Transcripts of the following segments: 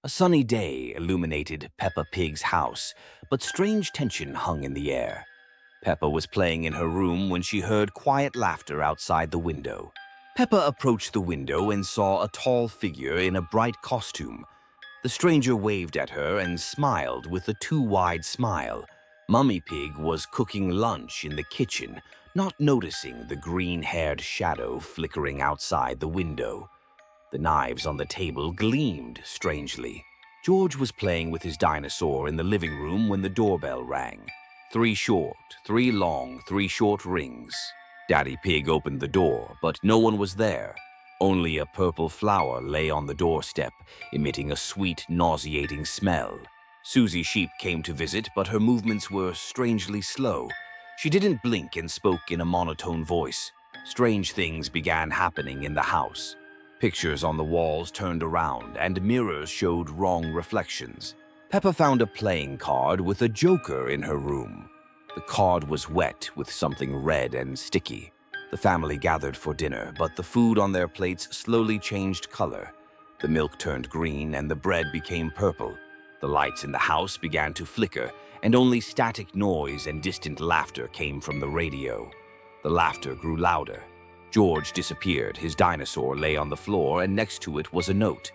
A sunny day illuminated Peppa Pig's house, but strange tension hung in the air. Peppa was playing in her room when she heard quiet laughter outside the window. Peppa approached the window and saw a tall figure in a bright costume. The stranger waved at her and smiled with a too-wide smile. Mummy Pig was cooking lunch in the kitchen, not noticing the green-haired shadow flickering outside the window. The knives on the table gleamed strangely. George was playing with his dinosaur in the living room when the doorbell rang. 3 short, 3 long, 3 short rings. Daddy Pig opened the door, but no one was there. Only a purple flower lay on the doorstep, emitting a sweet, nauseating smell. Susie Sheep came to visit, but her movements were strangely slow. She didn't blink and spoke in a monotone voice. Strange things began happening in the house. Pictures on the walls turned around, and mirrors showed wrong reflections. Peppa found a playing card with a joker in her room. The card was wet with something red and sticky. The family gathered for dinner, but the food on their plates slowly changed color. The milk turned green and the bread became purple. The lights in the house began to flicker, and only static noise and distant laughter came from the radio. The laughter grew louder. George disappeared, his dinosaur lay on the floor, and next to it was a note.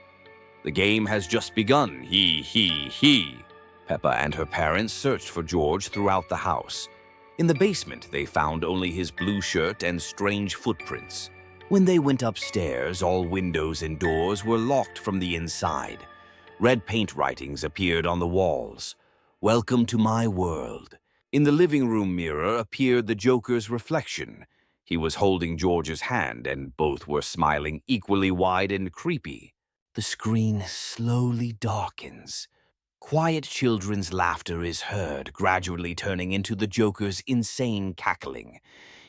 "The game has just begun, he. Peppa and her parents searched for George throughout the house. In the basement, they found only his blue shirt and strange footprints. When they went upstairs, all windows and doors were locked from the inside. Red paint writings appeared on the walls. "Welcome to my world." In the living room mirror appeared the Joker's reflection. He was holding George's hand, and both were smiling equally wide and creepy. The screen slowly darkens. Quiet children's laughter is heard, gradually turning into the Joker's insane cackling.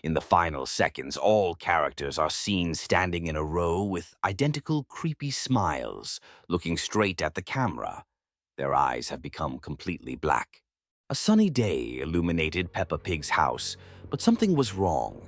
In the final seconds, all characters are seen standing in a row with identical creepy smiles, looking straight at the camera. Their eyes have become completely black. A sunny day illuminated Peppa Pig's house, but something was wrong.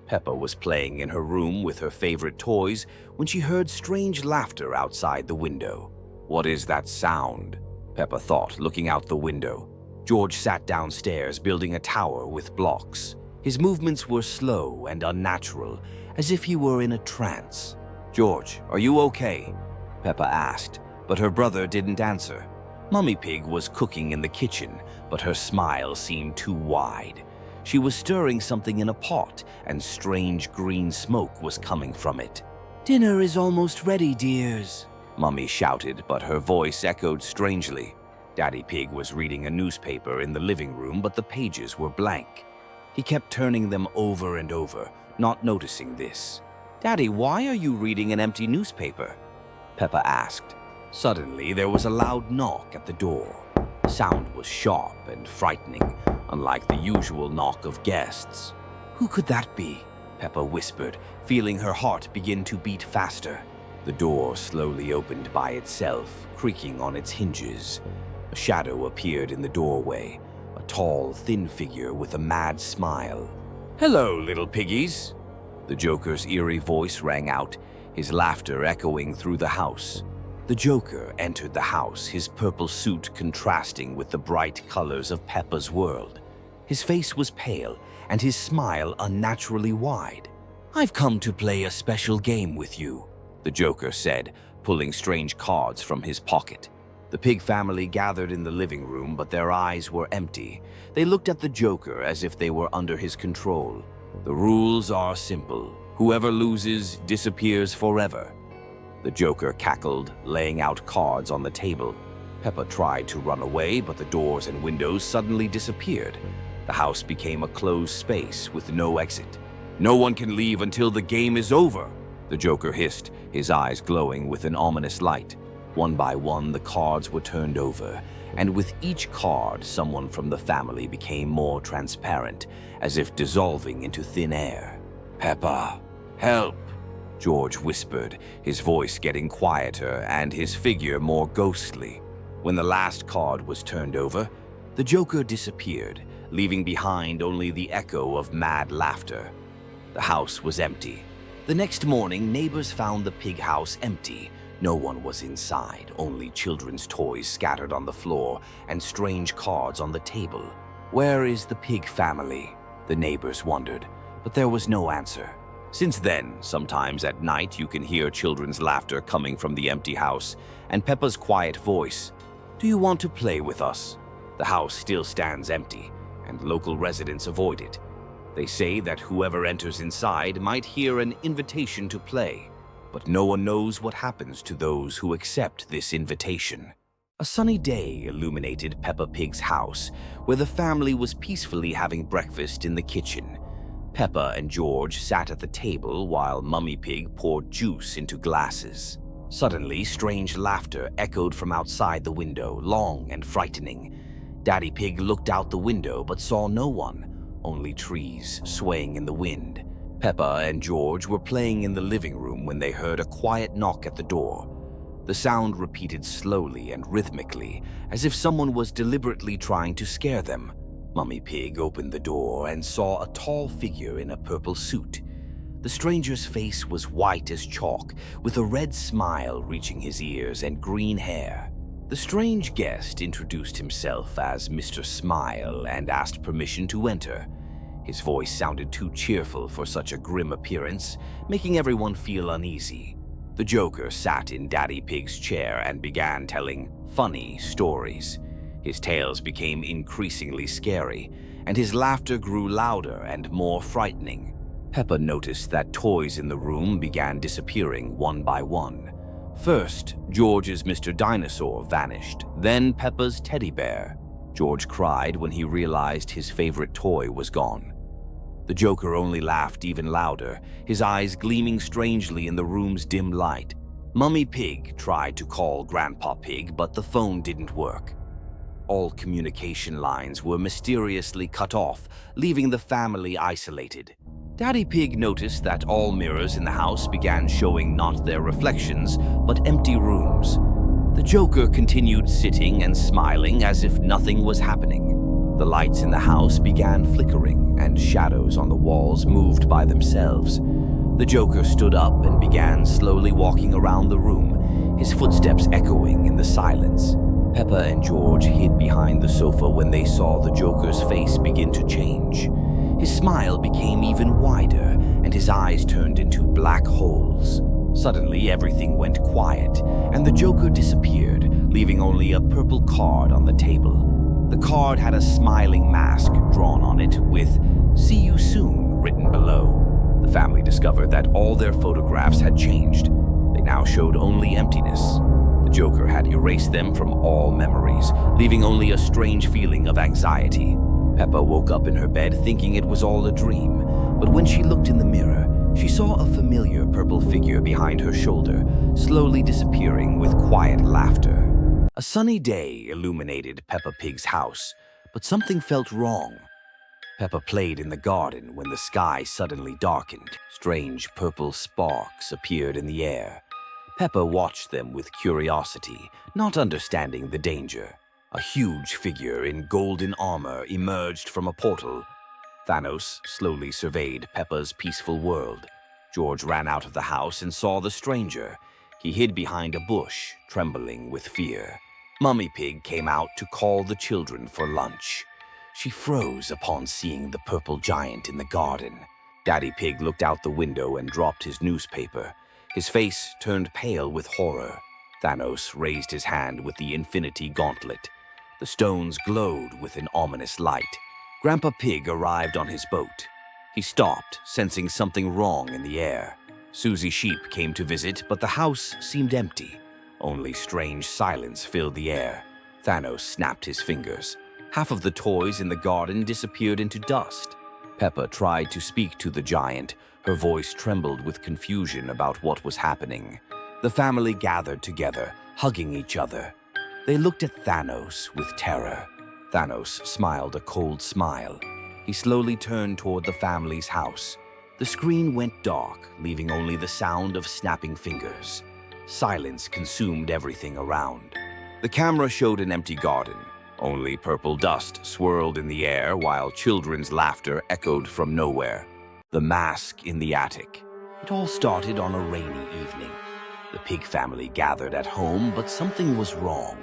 Peppa was playing in her room with her favorite toys when she heard strange laughter outside the window. "What is that sound?" Peppa thought, looking out the window. George sat downstairs building a tower with blocks. His movements were slow and unnatural, as if he were in a trance. "George, are you okay?" Peppa asked, but her brother didn't answer. Mummy Pig was cooking in the kitchen, but her smile seemed too wide. She was stirring something in a pot, and strange green smoke was coming from it. "Dinner is almost ready, dears," Mummy shouted, but her voice echoed strangely. Daddy Pig was reading a newspaper in the living room, but the pages were blank. He kept turning them over and over, not noticing this. "Daddy, why are you reading an empty newspaper?" Peppa asked. Suddenly, there was a loud knock at the door. The sound was sharp and frightening, unlike the usual knock of guests. "Who could that be?" Peppa whispered, feeling her heart begin to beat faster. The door slowly opened by itself, creaking on its hinges. A shadow appeared in the doorway, a tall, thin figure with a mad smile. "Hello, little piggies!" The Joker's eerie voice rang out, his laughter echoing through the house. The Joker entered the house, his purple suit contrasting with the bright colors of Peppa's world. His face was pale, and his smile unnaturally wide. "I've come to play a special game with you," the Joker said, pulling strange cards from his pocket. The pig family gathered in the living room, but their eyes were empty. They looked at the Joker as if they were under his control. "The rules are simple. Whoever loses disappears forever." The Joker cackled, laying out cards on the table. Peppa tried to run away, but the doors and windows suddenly disappeared. The house became a closed space with no exit. "No one can leave until the game is over," the Joker hissed, his eyes glowing with an ominous light. One by one, the cards were turned over, and with each card, someone from the family became more transparent, as if dissolving into thin air. "Peppa, help!" George whispered, his voice getting quieter and his figure more ghostly. When the last card was turned over, the Joker disappeared, leaving behind only the echo of mad laughter. The house was empty. The next morning, neighbors found the pig house empty. No one was inside, only children's toys scattered on the floor and strange cards on the table. "Where is the pig family?" the neighbors wondered, but there was no answer. Since then, sometimes at night you can hear children's laughter coming from the empty house and Peppa's quiet voice, "Do you want to play with us?" The house still stands empty, and local residents avoid it. They say that whoever enters inside might hear an invitation to play, but no one knows what happens to those who accept this invitation. A sunny day illuminated Peppa Pig's house, where the family was peacefully having breakfast in the kitchen. Peppa and George sat at the table while Mummy Pig poured juice into glasses. Suddenly, strange laughter echoed from outside the window, long and frightening. Daddy Pig looked out the window but saw no one, only trees swaying in the wind. Peppa and George were playing in the living room when they heard a quiet knock at the door. The sound repeated slowly and rhythmically, as if someone was deliberately trying to scare them. Mummy Pig opened the door and saw a tall figure in a purple suit. The stranger's face was white as chalk, with a red smile reaching his ears and green hair. The strange guest introduced himself as Mr. Smile and asked permission to enter. His voice sounded too cheerful for such a grim appearance, making everyone feel uneasy. The Joker sat in Daddy Pig's chair and began telling funny stories. His tales became increasingly scary, and his laughter grew louder and more frightening. Peppa noticed that toys in the room began disappearing one by one. First, George's Mr. Dinosaur vanished, then Peppa's teddy bear. George cried when he realized his favorite toy was gone. The Joker only laughed even louder, his eyes gleaming strangely in the room's dim light. Mummy Pig tried to call Grandpa Pig, but the phone didn't work. All communication lines were mysteriously cut off, leaving the family isolated. Daddy Pig noticed that all mirrors in the house began showing not their reflections, but empty rooms. The Joker continued sitting and smiling as if nothing was happening. The lights in the house began flickering, and shadows on the walls moved by themselves. The Joker stood up and began slowly walking around the room, his footsteps echoing in the silence. Peppa and George hid behind the sofa when they saw the Joker's face begin to change. His smile became even wider, and his eyes turned into black holes. Suddenly, everything went quiet, and the Joker disappeared, leaving only a purple card on the table. The card had a smiling mask drawn on it with "See you soon" written below. The family discovered that all their photographs had changed. They now showed only emptiness. The Joker had erased them from all memories, leaving only a strange feeling of anxiety. Peppa woke up in her bed thinking it was all a dream, but when she looked in the mirror, she saw a familiar purple figure behind her shoulder, slowly disappearing with quiet laughter. A sunny day illuminated Peppa Pig's house, but something felt wrong. Peppa played in the garden when the sky suddenly darkened. Strange purple sparks appeared in the air. Peppa watched them with curiosity, not understanding the danger. A huge figure in golden armor emerged from a portal. Thanos slowly surveyed Peppa's peaceful world. George ran out of the house and saw the stranger. He hid behind a bush, trembling with fear. Mummy Pig came out to call the children for lunch. She froze upon seeing the purple giant in the garden. Daddy Pig looked out the window and dropped his newspaper. His face turned pale with horror. Thanos raised his hand with the Infinity Gauntlet. The stones glowed with an ominous light. Grandpa Pig arrived on his boat. He stopped, sensing something wrong in the air. Susie Sheep came to visit, but the house seemed empty. Only strange silence filled the air. Thanos snapped his fingers. Half of the toys in the garden disappeared into dust. Peppa tried to speak to the giant. Her voice trembled with confusion about what was happening. The family gathered together, hugging each other. They looked at Thanos with terror. Thanos smiled a cold smile. He slowly turned toward the family's house. The screen went dark, leaving only the sound of snapping fingers. Silence consumed everything around. The camera showed an empty garden. Only purple dust swirled in the air while children's laughter echoed from nowhere. The mask in the attic. It all started on a rainy evening. The pig family gathered at home, but something was wrong.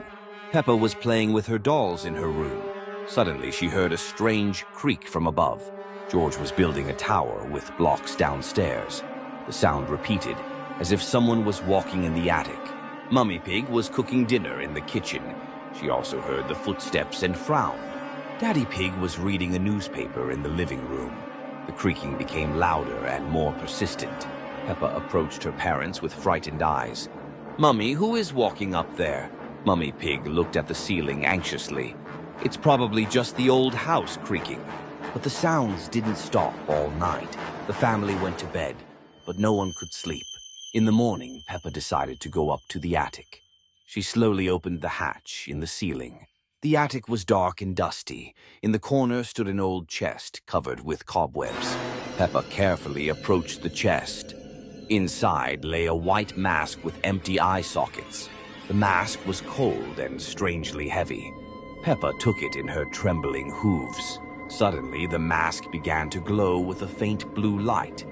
Peppa was playing with her dolls in her room. Suddenly, she heard a strange creak from above. George was building a tower with blocks downstairs. The sound repeated, as if someone was walking in the attic. Mummy Pig was cooking dinner in the kitchen. She also heard the footsteps and frowned. Daddy Pig was reading a newspaper in the living room. The creaking became louder and more persistent. Peppa approached her parents with frightened eyes. "Mummy, who is walking up there?" Mummy Pig looked at the ceiling anxiously. "It's probably just the old house creaking." But the sounds didn't stop all night. The family went to bed, but no one could sleep. In the morning, Peppa decided to go up to the attic. She slowly opened the hatch in the ceiling. The attic was dark and dusty. In the corner stood an old chest covered with cobwebs. Peppa carefully approached the chest. Inside lay a white mask with empty eye sockets. The mask was cold and strangely heavy. Peppa took it in her trembling hooves. Suddenly, the mask began to glow with a faint blue light.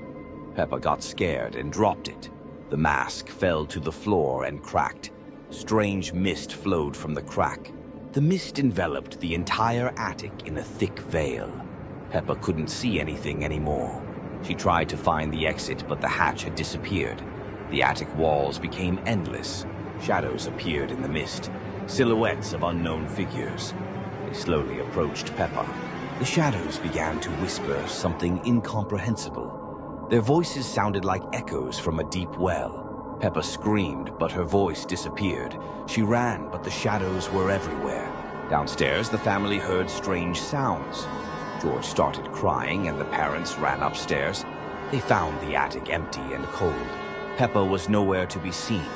Peppa got scared and dropped it. The mask fell to the floor and cracked. Strange mist flowed from the crack. The mist enveloped the entire attic in a thick veil. Peppa couldn't see anything anymore. She tried to find the exit, but the hatch had disappeared. The attic walls became endless. Shadows appeared in the mist, silhouettes of unknown figures. They slowly approached Peppa. The shadows began to whisper something incomprehensible. Their voices sounded like echoes from a deep well. Peppa screamed, but her voice disappeared. She ran, but the shadows were everywhere. Downstairs, the family heard strange sounds. George started crying, and the parents ran upstairs. They found the attic empty and cold. Peppa was nowhere to be seen.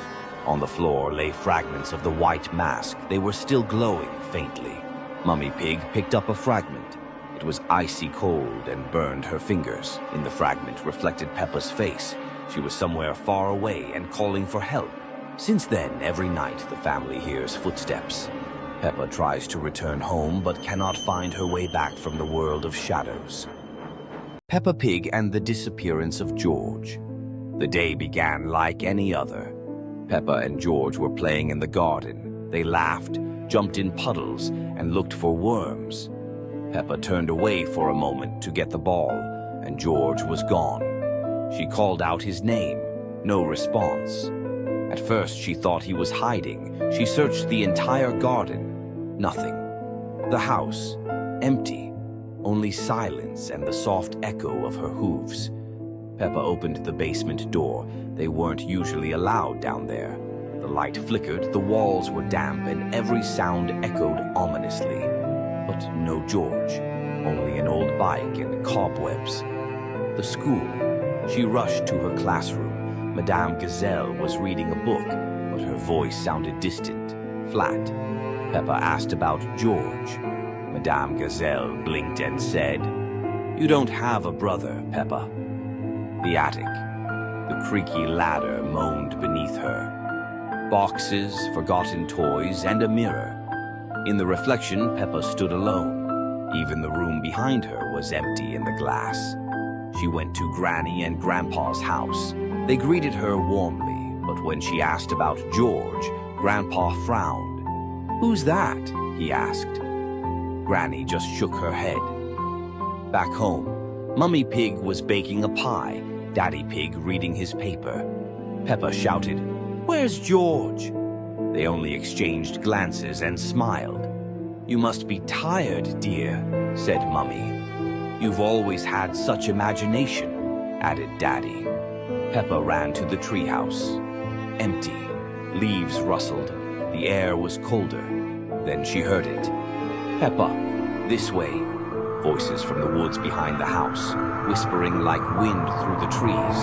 On the floor lay fragments of the white mask. They were still glowing faintly. Mummy Pig picked up a fragment. It was icy cold and burned her fingers. In the fragment reflected Peppa's face. She was somewhere far away and calling for help. Since then, every night the family hears footsteps. Peppa tries to return home but cannot find her way back from the world of shadows. Peppa Pig and the disappearance of George. The day began like any other. Peppa and George were playing in the garden. They laughed, jumped in puddles, and looked for worms. Peppa turned away for a moment to get the ball, and George was gone. She called out his name. No response. At first, she thought he was hiding. She searched the entire garden. Nothing. The house, empty. Only silence and the soft echo of her hooves. Peppa opened the basement door. They weren't usually allowed down there. The light flickered, the walls were damp, and every sound echoed ominously. But no George. Only an old bike and cobwebs. The school. She rushed to her classroom. Madame Gazelle was reading a book, but her voice sounded distant, flat. Peppa asked about George. Madame Gazelle blinked and said, "You don't have a brother, Peppa." The attic. The creaky ladder moaned beneath her. Boxes, forgotten toys, and a mirror. In the reflection, Peppa stood alone. Even the room behind her was empty in the glass. She went to Granny and Grandpa's house. They greeted her warmly, but when she asked about George, Grandpa frowned. "Who's that?" he asked. Granny just shook her head. Back home, Mummy Pig was baking a pie, Daddy Pig reading his paper. Peppa shouted, "Where's George?" They only exchanged glances and smiled. "You must be tired, dear," said Mummy. "You've always had such imagination," added Daddy. Peppa ran to the treehouse. Empty. Leaves rustled. The air was colder. Then she heard it. "Peppa, this way." Voices from the woods behind the house, whispering like wind through the trees.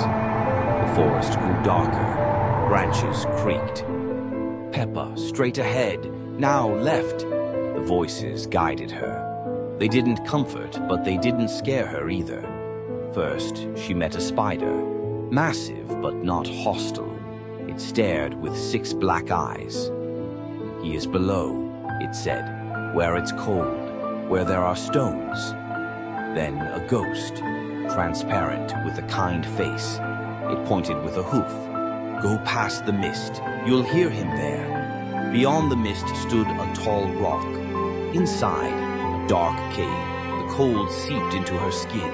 The forest grew darker. Branches creaked. "Peppa, straight ahead. Now left." The voices guided her. They didn't comfort, but they didn't scare her either. First, she met a spider. Massive, but not hostile. It stared with 6 black eyes. "He is below," it said, "where it's cold, where there are stones." Then a ghost, transparent with a kind face. It pointed with a hoof. Go past the mist. You'll hear him there. Beyond the mist stood a tall rock. Inside, a dark cave. The cold seeped into her skin.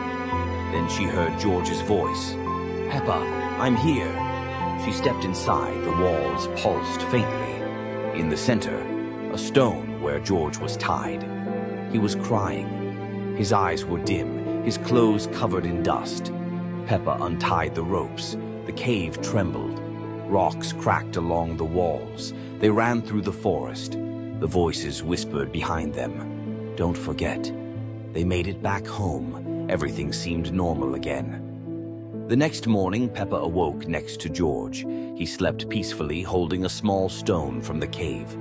Then she heard George's voice. "Peppa, I'm here." She stepped inside. The walls pulsed faintly. In the center, a stone where George was tied. He was crying. His eyes were dim, his clothes covered in dust. Peppa untied the ropes. The cave trembled. Rocks cracked along the walls. They ran through the forest. The voices whispered behind them. "Don't forget." They made it back home. Everything seemed normal again. The next morning, Peppa awoke next to George. He slept peacefully, holding a small stone from the cave.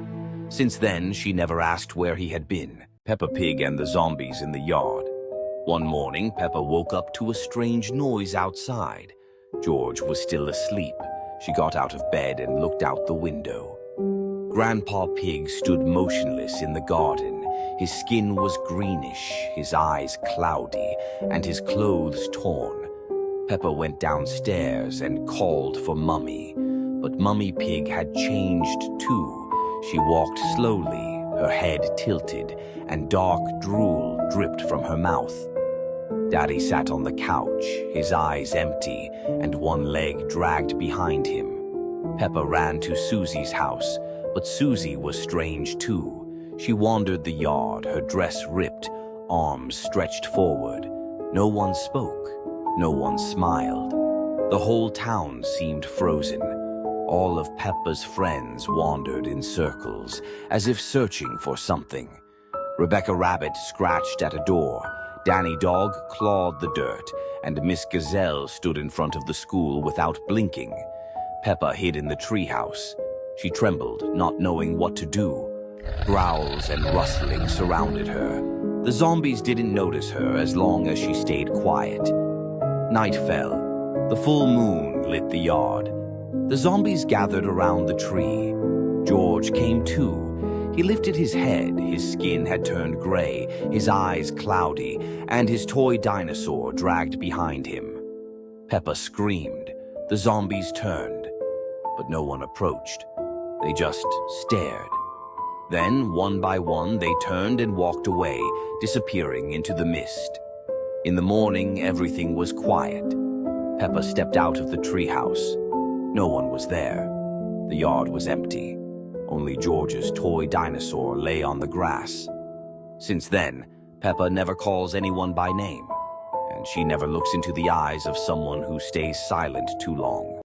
Since then, she never asked where he had been. Peppa Pig and the zombies in the yard. One morning, Peppa woke up to a strange noise outside. George was still asleep. She got out of bed and looked out the window. Grandpa Pig stood motionless in the garden. His skin was greenish, his eyes cloudy, and his clothes torn. Peppa went downstairs and called for Mummy, but Mummy Pig had changed too. She walked slowly, her head tilted, and dark drool dripped from her mouth. Daddy sat on the couch, his eyes empty, and one leg dragged behind him. Peppa ran to Susie's house, but Susie was strange too. She wandered the yard, her dress ripped, arms stretched forward. No one spoke. No one smiled. The whole town seemed frozen. All of Peppa's friends wandered in circles, as if searching for something. Rebecca Rabbit scratched at a door. Danny Dog clawed the dirt, and Miss Gazelle stood in front of the school without blinking. Peppa hid in the treehouse. She trembled, not knowing what to do. Growls and rustling surrounded her. The zombies didn't notice her as long as she stayed quiet. Night fell. The full moon lit the yard. The zombies gathered around the tree. George came too. He lifted his head. His skin had turned gray, his eyes cloudy, and his toy dinosaur dragged behind him. Peppa screamed. The zombies turned, but no one approached. They just stared. Then, one by one, they turned and walked away, disappearing into the mist. In the morning, everything was quiet. Peppa stepped out of the treehouse. No one was there. The yard was empty. Only George's toy dinosaur lay on the grass. Since then, Peppa never calls anyone by name, and she never looks into the eyes of someone who stays silent too long.